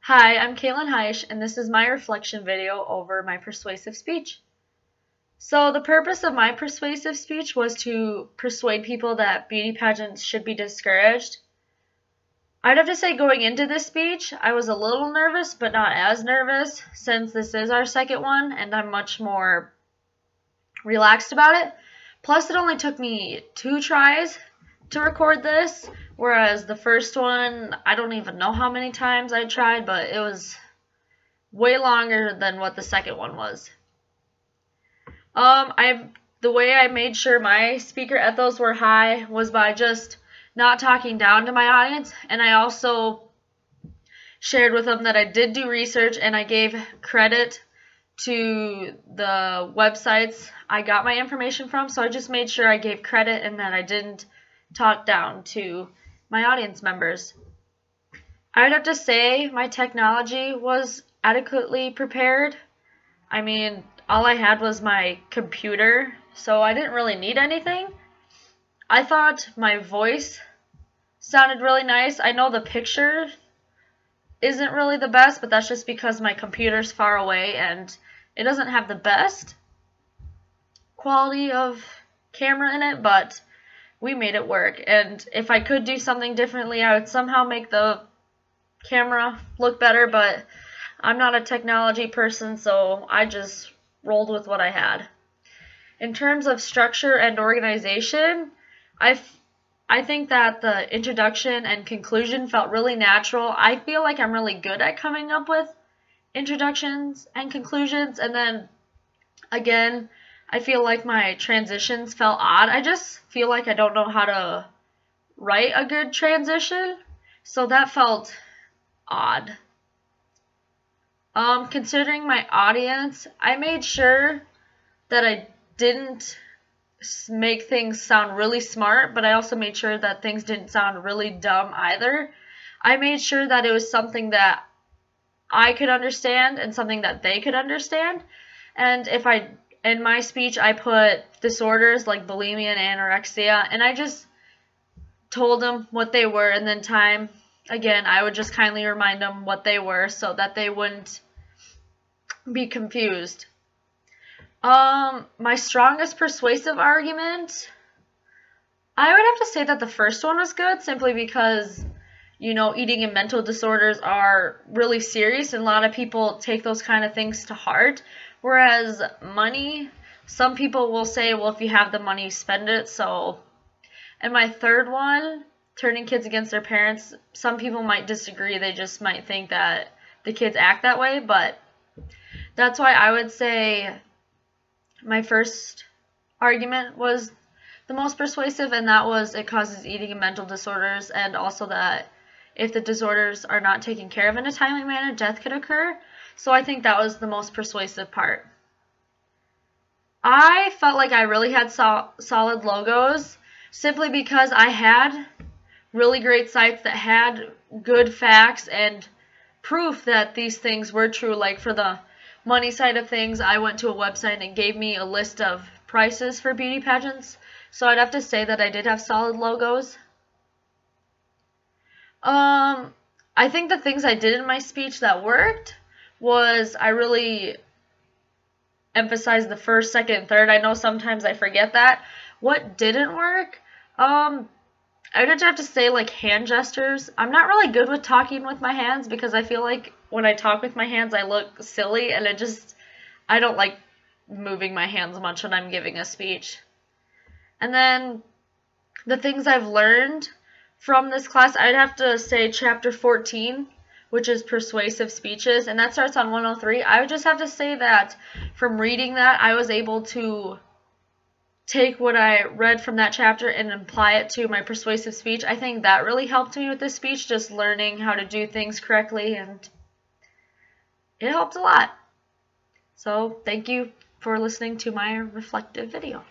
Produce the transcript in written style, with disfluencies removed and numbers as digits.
Hi, I'm Haisch, and this is my reflection video over my persuasive speech. So the purpose of my persuasive speech was to persuade people that beauty pageants should be discouraged. I'd have to say going into this speech, I was a little nervous, but not as nervous, since this is our second one, and I'm much more relaxed about it. Plus, it only took me 2 tries to record this, whereas the first one, I don't even know how many times I tried, but it was way longer than what the second one was. The way I made sure my speaker ethos were high was by just not talking down to my audience, and I also shared with them that I did do research and I gave credit to the websites I got my information from, so I just made sure I gave credit and that I didn't talk down to my audience members. I would have to say my technology was adequately prepared. I mean, all I had was my computer, so I didn't really need anything. I thought my voice sounded really nice. I know the picture isn't really the best, but that's just because my computer's far away and it doesn't have the best quality of camera in it, but we made it work. And if I could do something differently, I would somehow make the camera look better, but I'm not a technology person, so I just rolled with what I had. In terms of structure and organization, I think that the introduction and conclusion felt really natural. I feel like I'm really good at coming up with introductions and conclusions, and then again, I feel like my transitions felt odd. I just feel like I don't know how to write a good transition, so that felt odd. Considering my audience, I made sure that I didn't make things sound really smart, but I also made sure that things didn't sound really dumb either. I made sure that it was something that I could understand and something that they could understand. And in my speech, I put disorders like bulimia and anorexia, and I just told them what they were, and then again, I would just kindly remind them what they were so that they wouldn't be confused. My strongest persuasive argument, I would have to say that the first one was good, simply because, you know, eating and mental disorders are really serious, and a lot of people take those kind of things to heart. Whereas money, some people will say, well, if you have the money, spend it. So, and my third one, turning kids against their parents, some people might disagree. They just might think that the kids act that way, but that's why I would say my first argument was the most persuasive, and that was it causes eating and mental disorders, and also that if the disorders are not taken care of in a timely manner, death could occur. So I think that was the most persuasive part. I felt like I really had solid logos simply because I had really great sites that had good facts and proof that these things were true. Like for the money side of things, I went to a website and it gave me a list of prices for beauty pageants. So I'd have to say that I did have solid logos. I think the things I did in my speech that worked was I really emphasized the first, second, third. I know sometimes I forget that. What didn't work? I would have to say like hand gestures. I'm not really good with talking with my hands because I feel like when I talk with my hands I look silly, and I don't like moving my hands much when I'm giving a speech. And then the things I've learned from this class, I'd have to say chapter 14, which is persuasive speeches, and that starts on 103. I would just have to say that from reading that, I was able to take what I read from that chapter and apply it to my persuasive speech. I think that really helped me with this speech, just learning how to do things correctly, and it helped a lot. So thank you for listening to my reflective video.